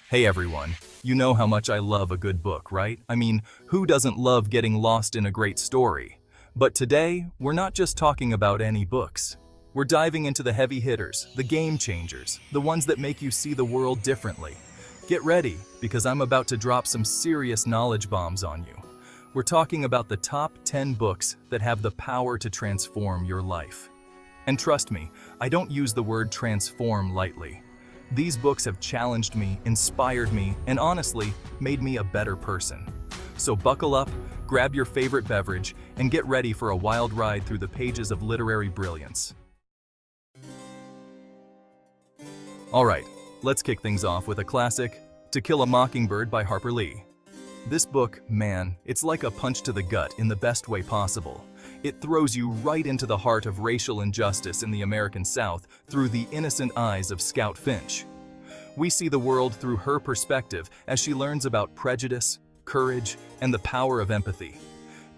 Hey everyone, you know how much I love a good book, right? I mean, who doesn't love getting lost in a great story? But today, we're not just talking about any books. We're diving into the heavy hitters, the game changers, the ones that make you see the world differently. Get ready, because I'm about to drop some serious knowledge bombs on you. We're talking about the top 10 books that have the power to transform your life. And trust me, I don't use the word transform lightly. These books have challenged me, inspired me, and honestly, made me a better person. So buckle up, grab your favorite beverage, and get ready for a wild ride through the pages of literary brilliance. Alright, let's kick things off with a classic, To Kill a Mockingbird by Harper Lee. This book, man, it's like a punch to the gut in the best way possible. It throws you right into the heart of racial injustice in the American South through the innocent eyes of Scout Finch. We see the world through her perspective as she learns about prejudice, courage, and the power of empathy.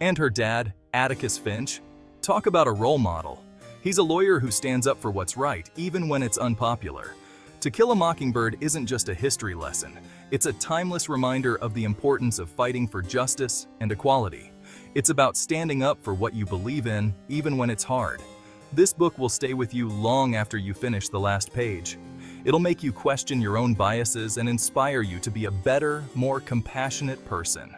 And her dad, Atticus Finch, talk about a role model. He's a lawyer who stands up for what's right, even when it's unpopular. To Kill a Mockingbird isn't just a history lesson. It's a timeless reminder of the importance of fighting for justice and equality. It's about standing up for what you believe in, even when it's hard. This book will stay with you long after you finish the last page. It'll make you question your own biases and inspire you to be a better, more compassionate person.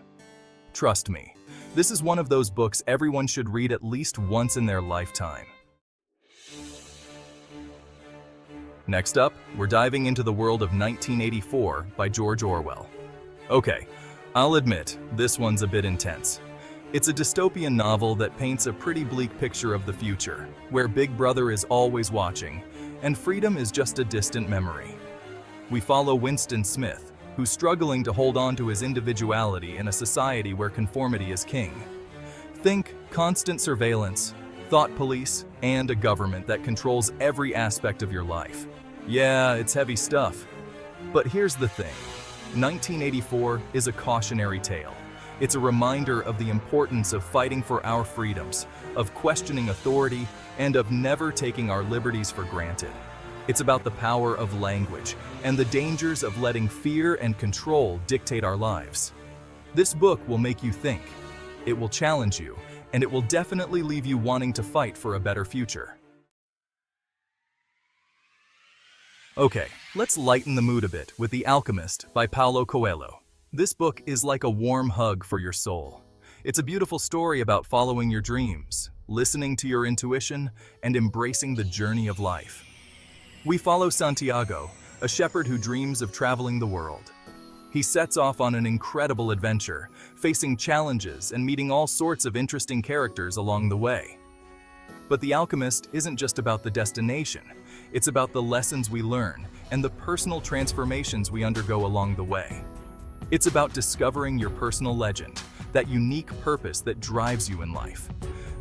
Trust me, this is one of those books everyone should read at least once in their lifetime. Next up, we're diving into the world of 1984 by George Orwell. Okay, I'll admit, this one's a bit intense. It's a dystopian novel that paints a pretty bleak picture of the future, where Big Brother is always watching, and freedom is just a distant memory. We follow Winston Smith, who's struggling to hold on to his individuality in a society where conformity is king. Think constant surveillance, thought police, and a government that controls every aspect of your life. Yeah, it's heavy stuff. But here's the thing, 1984 is a cautionary tale. It's a reminder of the importance of fighting for our freedoms, of questioning authority, and of never taking our liberties for granted. It's about the power of language and the dangers of letting fear and control dictate our lives. This book will make you think, it will challenge you, and it will definitely leave you wanting to fight for a better future. Okay, let's lighten the mood a bit with The Alchemist by Paulo Coelho. This book is like a warm hug for your soul. It's a beautiful story about following your dreams, listening to your intuition, and embracing the journey of life. We follow Santiago, a shepherd who dreams of traveling the world. He sets off on an incredible adventure, facing challenges and meeting all sorts of interesting characters along the way. But The Alchemist isn't just about the destination. It's about the lessons we learn and the personal transformations we undergo along the way. It's about discovering your personal legend, that unique purpose that drives you in life.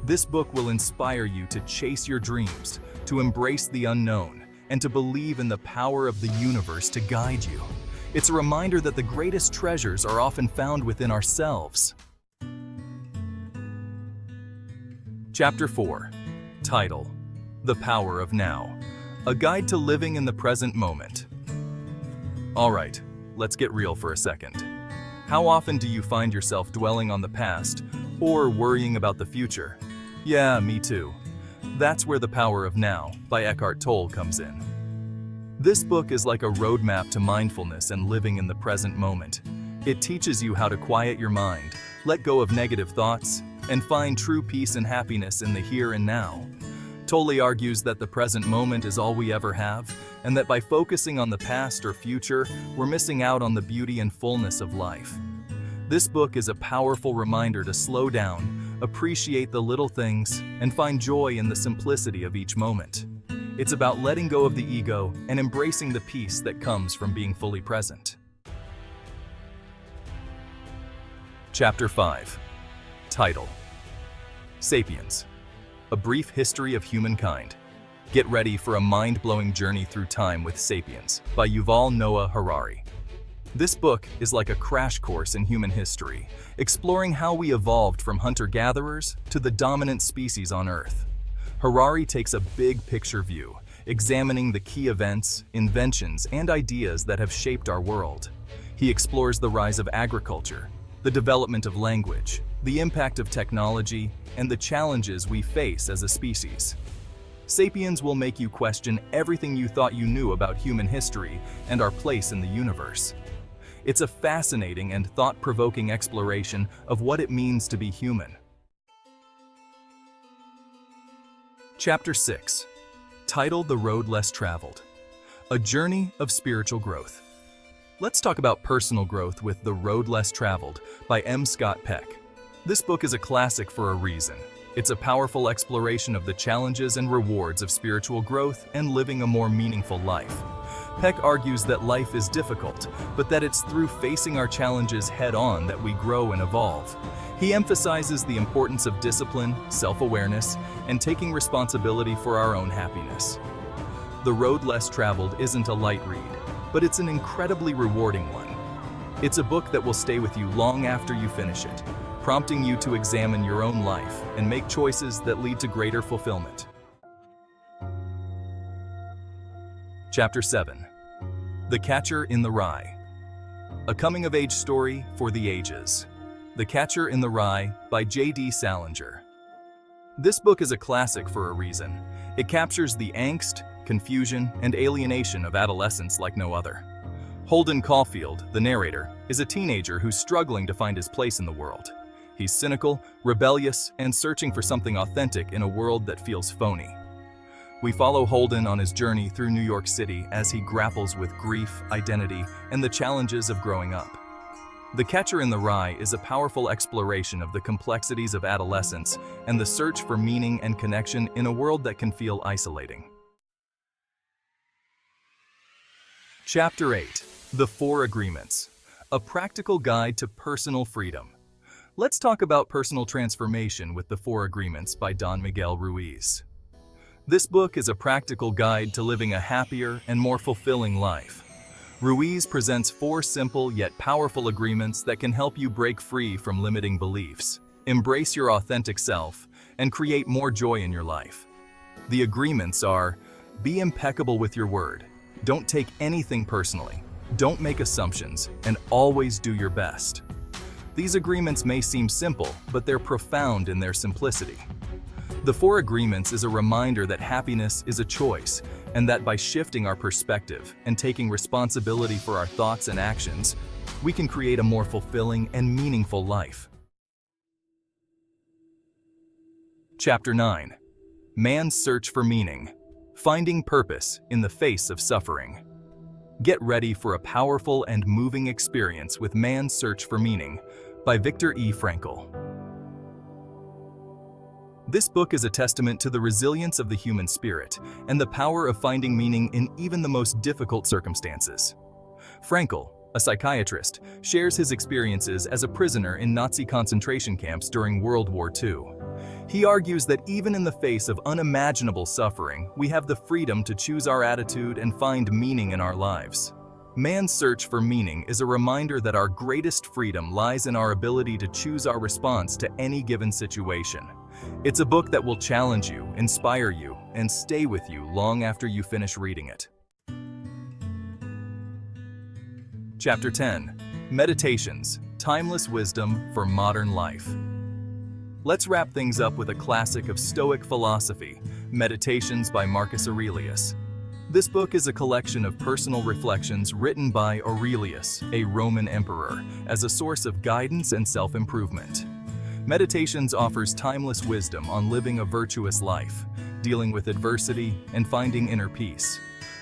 This book will inspire you to chase your dreams, to embrace the unknown, and to believe in the power of the universe to guide you. It's a reminder that the greatest treasures are often found within ourselves. Chapter 4. Title: The Power of Now. A Guide to Living in the Present Moment. Alright, let's get real for a second. How often do you find yourself dwelling on the past or worrying about the future? Yeah, me too. That's where The Power of Now by Eckhart Tolle comes in. This book is like a roadmap to mindfulness and living in the present moment. It teaches you how to quiet your mind, let go of negative thoughts, and find true peace and happiness in the here and now. Tolle argues that the present moment is all we ever have, and that by focusing on the past or future, we're missing out on the beauty and fullness of life. This book is a powerful reminder to slow down, appreciate the little things, and find joy in the simplicity of each moment. It's about letting go of the ego and embracing the peace that comes from being fully present. Chapter 5. Title: Sapiens. A Brief History of Humankind. Get ready for a mind-blowing journey through time with Sapiens by Yuval Noah Harari. This book is like a crash course in human history, exploring how we evolved from hunter-gatherers to the dominant species on Earth. Harari takes a big-picture view, examining the key events, inventions, and ideas that have shaped our world. He explores the rise of agriculture, the development of language, the impact of technology, and the challenges we face as a species. Sapiens will make you question everything you thought you knew about human history and our place in the universe. It's a fascinating and thought-provoking exploration of what it means to be human. Chapter 6. Titled The Road Less Traveled. A Journey of Spiritual Growth. Let's talk about personal growth with The Road Less Traveled by M. Scott Peck. This book is a classic for a reason. It's a powerful exploration of the challenges and rewards of spiritual growth and living a more meaningful life. Peck argues that life is difficult, but that it's through facing our challenges head-on that we grow and evolve. He emphasizes the importance of discipline, self-awareness, and taking responsibility for our own happiness. The Road Less Traveled isn't a light read, but it's an incredibly rewarding one. It's a book that will stay with you long after you finish it, prompting you to examine your own life and make choices that lead to greater fulfillment. Chapter 7. The Catcher in the Rye. A coming-of-age story for the ages. The Catcher in the Rye by J.D. Salinger. This book is a classic for a reason. It captures the angst, confusion, and alienation of adolescence like no other. Holden Caulfield, the narrator, is a teenager who's struggling to find his place in the world. He's cynical, rebellious, and searching for something authentic in a world that feels phony. We follow Holden on his journey through New York City as he grapples with grief, identity, and the challenges of growing up. The Catcher in the Rye is a powerful exploration of the complexities of adolescence and the search for meaning and connection in a world that can feel isolating. Chapter 8. The Four Agreements. A Practical Guide to Personal Freedom. Let's talk about personal transformation with The Four Agreements by Don Miguel Ruiz. This book is a practical guide to living a happier and more fulfilling life. Ruiz presents 4 simple yet powerful agreements that can help you break free from limiting beliefs, embrace your authentic self, and create more joy in your life. The agreements are: be impeccable with your word, don't take anything personally, don't make assumptions, and always do your best. These agreements may seem simple, but they're profound in their simplicity. The Four Agreements is a reminder that happiness is a choice, and that by shifting our perspective and taking responsibility for our thoughts and actions, we can create a more fulfilling and meaningful life. Chapter 9. Man's Search for Meaning. Finding Purpose in the Face of Suffering. Get ready for a powerful and moving experience with Man's Search for Meaning by Viktor E. Frankl. This book is a testament to the resilience of the human spirit and the power of finding meaning in even the most difficult circumstances. Frankl, a psychiatrist, shares his experiences as a prisoner in Nazi concentration camps during World War II. He argues that even in the face of unimaginable suffering, we have the freedom to choose our attitude and find meaning in our lives. Man's Search for Meaning is a reminder that our greatest freedom lies in our ability to choose our response to any given situation. It's a book that will challenge you, inspire you, and stay with you long after you finish reading it. Chapter 10. Meditations, Timeless Wisdom for Modern Life. Let's wrap things up with a classic of Stoic philosophy, Meditations by Marcus Aurelius. This book is a collection of personal reflections written by Aurelius, a Roman emperor, as a source of guidance and self-improvement. Meditations offers timeless wisdom on living a virtuous life, dealing with adversity, and finding inner peace.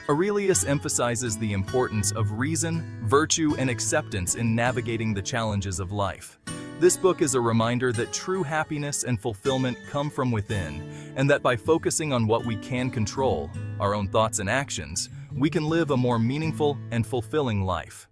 Aurelius emphasizes the importance of reason, virtue, and acceptance in navigating the challenges of life. This book is a reminder that true happiness and fulfillment come from within, and that by focusing on what we can control, our own thoughts and actions, we can live a more meaningful and fulfilling life.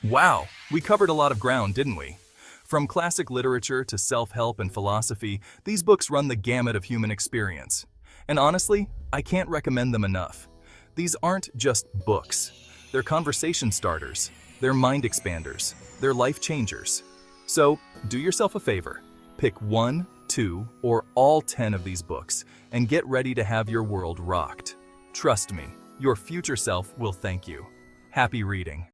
Wow, we covered a lot of ground, didn't we? From classic literature to self-help and philosophy, these books run the gamut of human experience. And honestly, I can't recommend them enough. These aren't just books. They're conversation starters. They're mind expanders. They're life changers. So, do yourself a favor. Pick 1, 2, or all 10 of these books and get ready to have your world rocked. Trust me, Your future self will thank you. Happy reading.